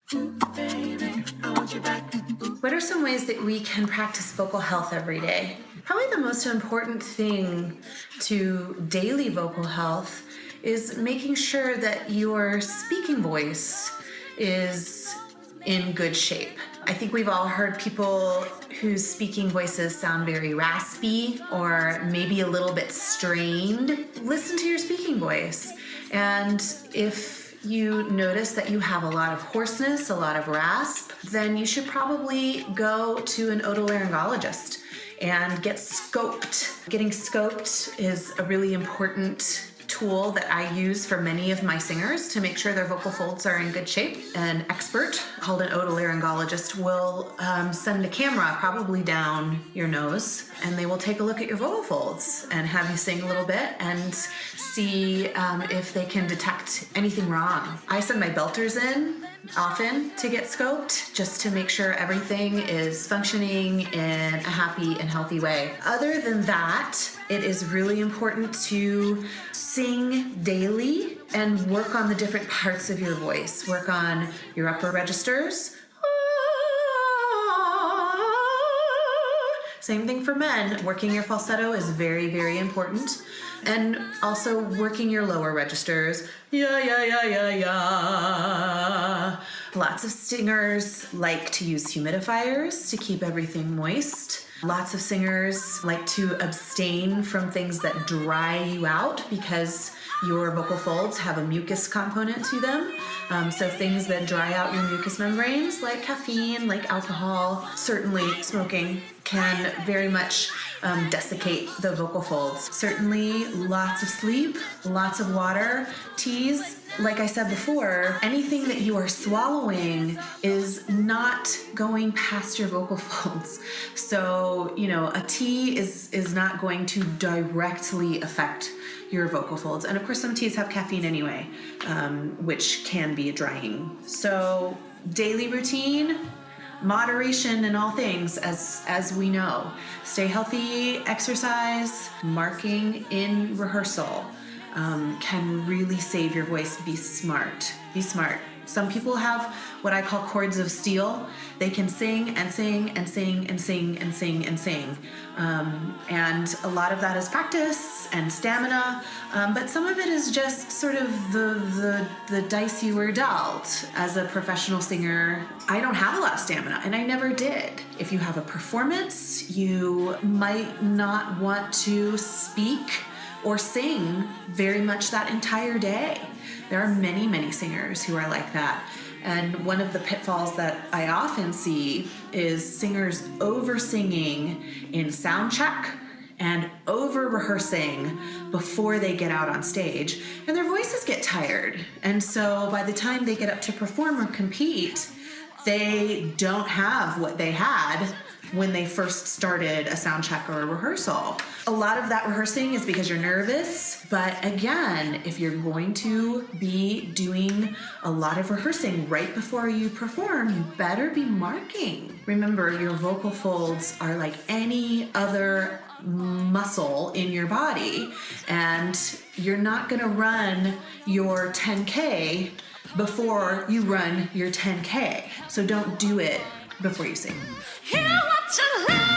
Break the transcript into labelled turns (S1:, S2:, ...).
S1: What are some ways that we can practice vocal health every day? Probably the most important thing to daily vocal health is making sure that your speaking voice is in good shape. I think we've all heard people whose speaking voices sound very raspy or maybe a little bit strained. Listen to your speaking voice. And if you notice that you have a lot of hoarseness, a lot of rasp, then you should probably go to an otolaryngologist and get scoped. Getting scoped is a really important tool that I use for many of my singers to make sure their vocal folds are in good shape. An expert called an otolaryngologist will send a camera probably down your nose, and they will take a look at your vocal folds and have you sing a little bit and see if they can detect anything wrong. I send my belters in often to get scoped just to make sure everything is functioning in a happy and healthy way. Other than that, it is really important to sing daily and work on the different parts of your voice. Work on your upper registers. Same thing for men. Working your falsetto is very, very important. And also working your lower registers. Yeah, yeah, yeah, yeah, yeah. Lots of singers like to use humidifiers to keep everything moist. Lots of singers like to abstain from things that dry you out because your vocal folds have a mucus component to them. So things that dry out your mucous membranes, like caffeine, like alcohol, certainly smoking, can very much desiccate the vocal folds. Certainly lots of sleep, lots of water, teas. Like I said before, anything that you are swallowing is not going past your vocal folds. So, a tea is not going to directly affect your vocal folds. And of course, some teas have caffeine anyway, which can be drying. So, daily routine, moderation in all things, as we know. Stay healthy, exercise, marking in rehearsal can really save your voice. Be smart. Be smart. Some people have what I call chords of steel. They can sing and sing and sing and sing and sing and sing. And a lot of that is practice and stamina. But some of it is just sort of the dice you were dealt. As a professional singer, I don't have a lot of stamina, and I never did. If you have a performance, you might not want to speak or sing very much that entire day. There are many, many singers who are like that. And one of the pitfalls that I often see is singers over-singing in sound check and over-rehearsing before they get out on stage. And their voices get tired. And so by the time they get up to perform or compete, they don't have what they had when they first started a sound check or a rehearsal. A lot of that rehearsing is because you're nervous, but again, if you're going to be doing a lot of rehearsing right before you perform, you better be marking. Remember, your vocal folds are like any other muscle in your body, and you're not gonna run your 10K before you run your 10K. So don't do it before you sing.
S2: Hear what you love.